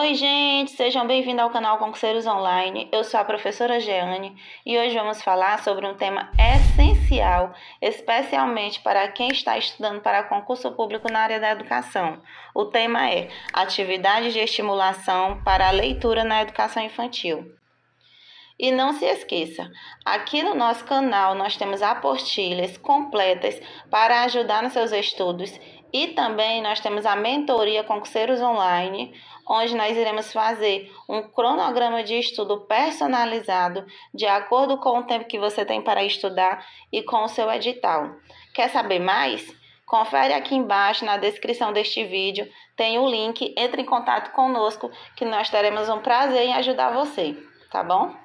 Oi, gente! Sejam bem-vindos ao canal Concurseiros Online. Eu sou a professora Jeane e hoje vamos falar sobre um tema essencial, especialmente para quem está estudando para concurso público na área da educação. O tema é atividades de estimulação para a leitura na educação infantil. E não se esqueça, aqui no nosso canal nós temos apostilas completas para ajudar nos seus estudos e também nós temos a mentoria Concurseiros Online, onde nós iremos fazer um cronograma de estudo personalizado de acordo com o tempo que você tem para estudar e com o seu edital. Quer saber mais? Confere aqui embaixo na descrição deste vídeo, tem o link, entre em contato conosco que nós teremos um prazer em ajudar você, tá bom?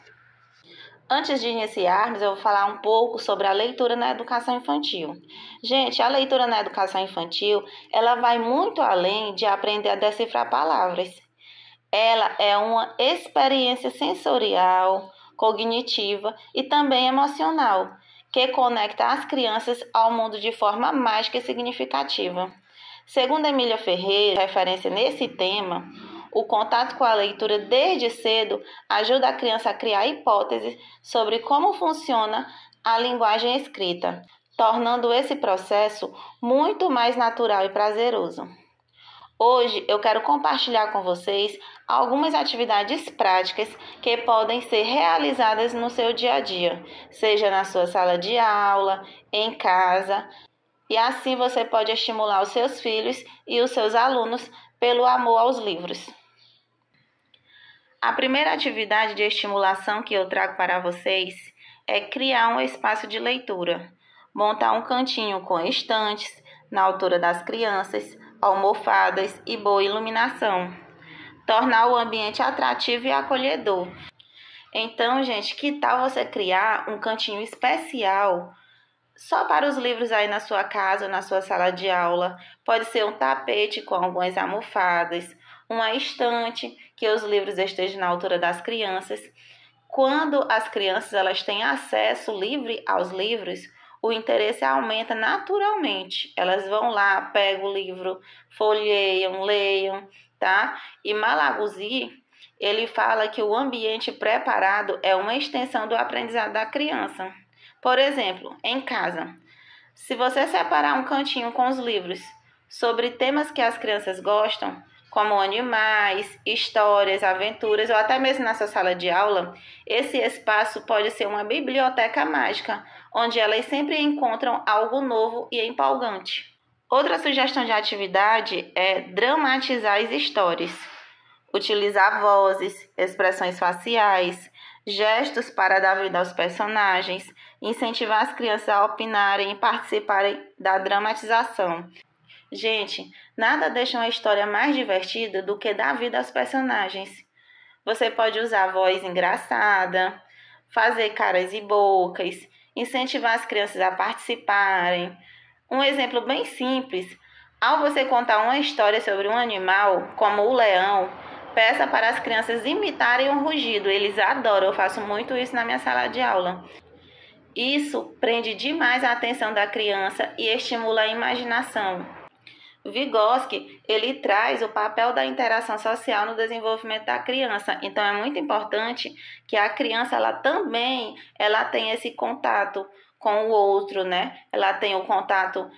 Antes de iniciarmos, eu vou falar um pouco sobre a leitura na educação infantil. Gente, a leitura na educação infantil, ela vai muito além de aprender a decifrar palavras. Ela é uma experiência sensorial, cognitiva e também emocional, que conecta as crianças ao mundo de forma mágica e significativa. Segundo Emília Ferreira, referência nesse tema, o contato com a leitura desde cedo ajuda a criança a criar hipóteses sobre como funciona a linguagem escrita, tornando esse processo muito mais natural e prazeroso. Hoje eu quero compartilhar com vocês algumas atividades práticas que podem ser realizadas no seu dia a dia, seja na sua sala de aula, em casa, e assim você pode estimular os seus filhos e os seus alunos pelo amor aos livros. A primeira atividade de estimulação que eu trago para vocês é criar um espaço de leitura. Montar um cantinho com estantes, na altura das crianças, almofadas e boa iluminação. Tornar o ambiente atrativo e acolhedor. Então, gente, que tal você criar um cantinho especial só para os livros aí na sua casa ou na sua sala de aula? Pode ser um tapete com algumas almofadas, uma estante que os livros estejam na altura das crianças. Quando as crianças elas têm acesso livre aos livros, o interesse aumenta naturalmente. Elas vão lá, pegam o livro, folheiam, leiam, tá? E Malaguzzi, ele fala que o ambiente preparado é uma extensão do aprendizado da criança. Por exemplo, em casa, se você separar um cantinho com os livros sobre temas que as crianças gostam, como animais, histórias, aventuras ou até mesmo na sua sala de aula, esse espaço pode ser uma biblioteca mágica, onde elas sempre encontram algo novo e empolgante. Outra sugestão de atividade é dramatizar as histórias. Utilizar vozes, expressões faciais, gestos para dar vida aos personagens, incentivar as crianças a opinarem e participarem da dramatização. Gente, nada deixa uma história mais divertida do que dar vida aos personagens. Você pode usar voz engraçada, fazer caras e bocas, incentivar as crianças a participarem. Um exemplo bem simples, ao você contar uma história sobre um animal, como o leão, peça para as crianças imitarem um rugido. Eles adoram, eu faço muito isso na minha sala de aula. Isso prende demais a atenção da criança e estimula a imaginação. Vygotsky, ele traz o papel da interação social no desenvolvimento da criança. Então, é muito importante que a criança, ela tenha esse contato com o outro, né? Ela tenha o contato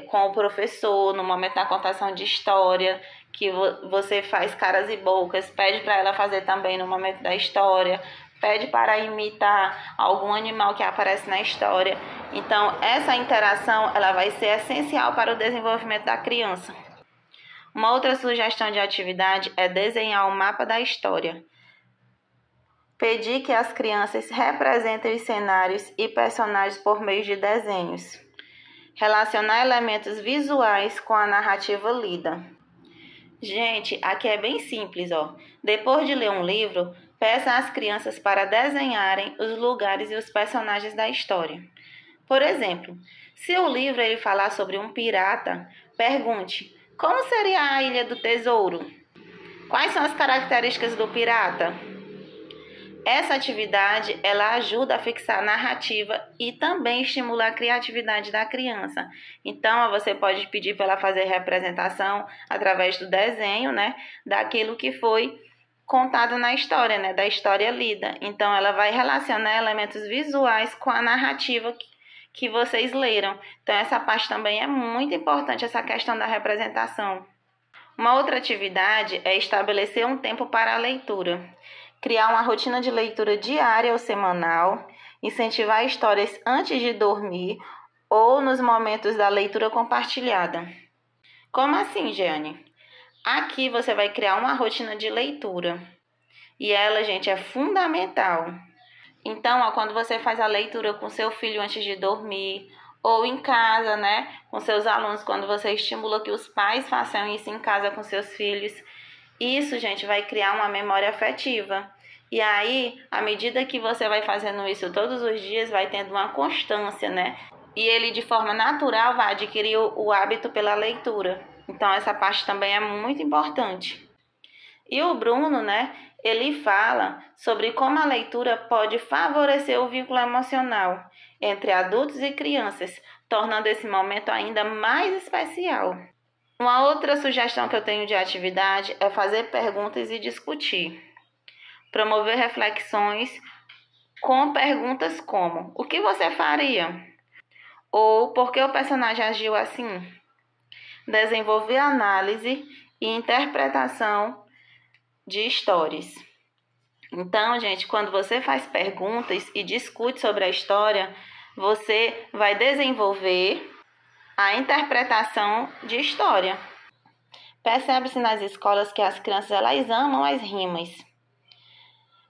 com o professor no momento da contação de história, que você faz caras e bocas, pede para ela fazer também no momento da história, pede para imitar algum animal que aparece na história. Então, essa interação ela vai ser essencial para o desenvolvimento da criança. Uma outra sugestão de atividade é desenhar o mapa da história. Pedir que as crianças representem os cenários e personagens por meio de desenhos. Relacionar elementos visuais com a narrativa lida. Gente, aqui é bem simples, ó. Depois de ler um livro, peça às crianças para desenharem os lugares e os personagens da história. Por exemplo, se o livro ele falar sobre um pirata, pergunte: como seria a Ilha do Tesouro? Quais são as características do pirata? Essa atividade, ela ajuda a fixar a narrativa e também estimula a criatividade da criança. Então, você pode pedir para ela fazer representação através do desenho, né, daquilo que foi contado na história, né, da história lida. Então, ela vai relacionar elementos visuais com a narrativa que vocês leram. Então, essa parte também é muito importante, essa questão da representação. Uma outra atividade é estabelecer um tempo para a leitura. Criar uma rotina de leitura diária ou semanal, incentivar histórias antes de dormir ou nos momentos da leitura compartilhada. Como assim, Jeane? Aqui você vai criar uma rotina de leitura. E ela, gente, é fundamental. Então, quando você faz a leitura com seu filho antes de dormir, ou em casa, né, com seus alunos, quando você estimula que os pais façam isso em casa com seus filhos, isso, gente, vai criar uma memória afetiva. E aí, à medida que você vai fazendo isso todos os dias, vai tendo uma constância, né? E ele, de forma natural, vai adquirir o hábito pela leitura. Então, essa parte também é muito importante. E o Bruno, né, ele fala sobre como a leitura pode favorecer o vínculo emocional entre adultos e crianças, tornando esse momento ainda mais especial. Uma outra sugestão que eu tenho de atividade é fazer perguntas e discutir. Promover reflexões com perguntas como: o que você faria? Ou por que o personagem agiu assim? Desenvolver análise e interpretação de histórias. Então, gente, quando você faz perguntas e discute sobre a história, você vai desenvolver a interpretação de história. Percebe-se nas escolas que as crianças elas amam as rimas.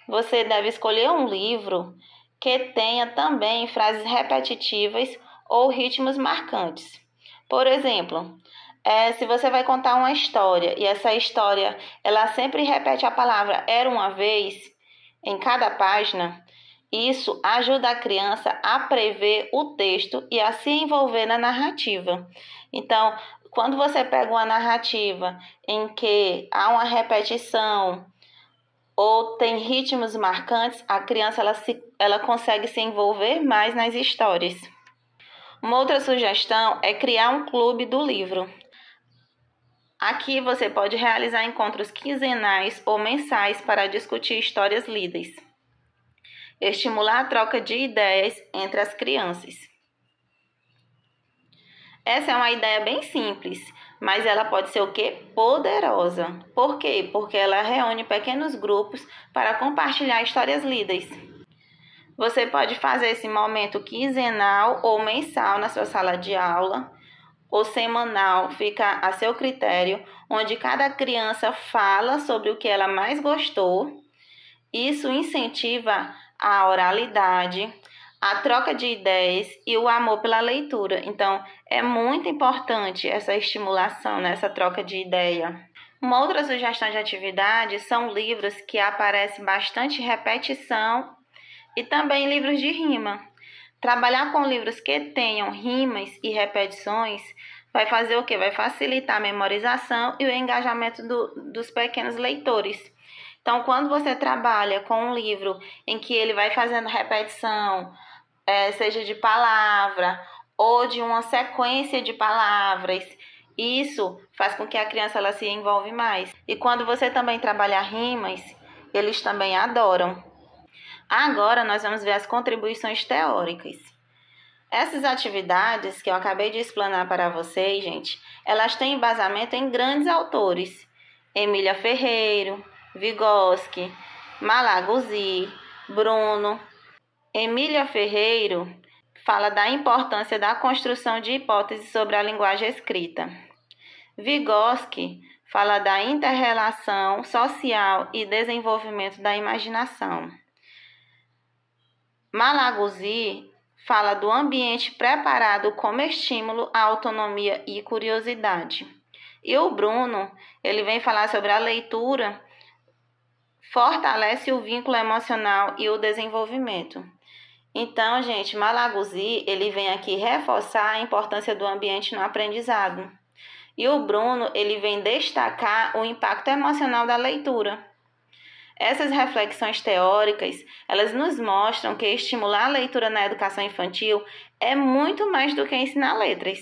Você deve escolher um livro que tenha também frases repetitivas ou ritmos marcantes. Por exemplo, se você vai contar uma história e essa história ela sempre repete a palavra "era uma vez" em cada página, isso ajuda a criança a prever o texto e a se envolver na narrativa. Então, quando você pega uma narrativa em que há uma repetição ou tem ritmos marcantes, a criança ela consegue se envolver mais nas histórias. Uma outra sugestão é criar um clube do livro. Aqui você pode realizar encontros quinzenais ou mensais para discutir histórias lidas. Estimular a troca de ideias entre as crianças. Essa é uma ideia bem simples, mas ela pode ser o quê? Poderosa. Por quê? Porque ela reúne pequenos grupos para compartilhar histórias lidas. Você pode fazer esse momento quinzenal ou mensal na sua sala de aula, ou semanal, fica a seu critério, onde cada criança fala sobre o que ela mais gostou. Isso incentiva a oralidade, a troca de ideias e o amor pela leitura. Então, é muito importante essa estimulação, né? Essa troca de ideia. Uma outra sugestão de atividade são livros que aparecem bastante repetição e também livros de rima. Trabalhar com livros que tenham rimas e repetições vai fazer o quê? Vai facilitar a memorização e o engajamento dos pequenos leitores. Então, quando você trabalha com um livro em que ele vai fazendo repetição, seja de palavra ou de uma sequência de palavras, isso faz com que a criança ela se envolve mais. E quando você também trabalha rimas, eles também adoram. Agora, nós vamos ver as contribuições teóricas. Essas atividades que eu acabei de explanar para vocês, gente, elas têm embasamento em grandes autores. Emília Ferreiro, Vygotsky, Malaguzzi, Bruno. Emília Ferreiro fala da importância da construção de hipóteses sobre a linguagem escrita. Vygotsky fala da inter-relação social e desenvolvimento da imaginação. Malaguzzi fala do ambiente preparado como estímulo à autonomia e curiosidade. E o Bruno, ele vem falar sobre a leitura fortalece o vínculo emocional e o desenvolvimento. Então, gente, Malaguzzi, ele vem aqui reforçar a importância do ambiente no aprendizado. E o Bruno, ele vem destacar o impacto emocional da leitura. Essas reflexões teóricas, elas nos mostram que estimular a leitura na educação infantil é muito mais do que ensinar letras.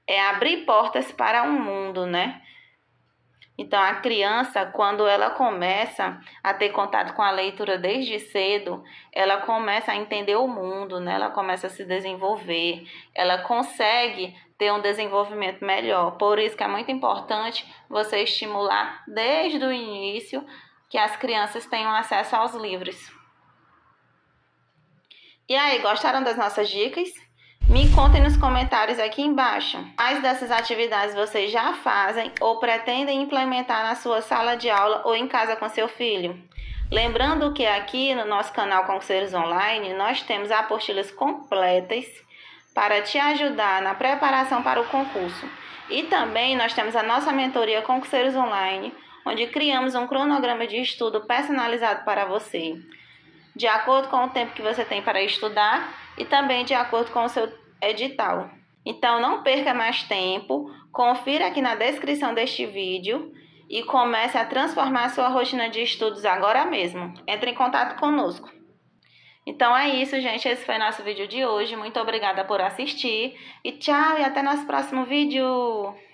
É abrir portas para um mundo, né? Então, a criança, quando ela começa a ter contato com a leitura desde cedo, ela começa a entender o mundo, né? Ela começa a se desenvolver, ela consegue ter um desenvolvimento melhor. Por isso que é muito importante você estimular desde o início que as crianças tenham acesso aos livros. E aí, gostaram das nossas dicas? Me contem nos comentários aqui embaixo quais dessas atividades vocês já fazem ou pretendem implementar na sua sala de aula ou em casa com seu filho. Lembrando que aqui no nosso canal Concurseiros Online nós temos apostilas completas para te ajudar na preparação para o concurso. E também nós temos a nossa mentoria Concurseiros Online, onde criamos um cronograma de estudo personalizado para você, de acordo com o tempo que você tem para estudar e também de acordo com o seu edital. Então, não perca mais tempo, confira aqui na descrição deste vídeo e comece a transformar a sua rotina de estudos agora mesmo. Entre em contato conosco. Então é isso, gente. Esse foi nosso vídeo de hoje. Muito obrigada por assistir e tchau, e até nosso próximo vídeo!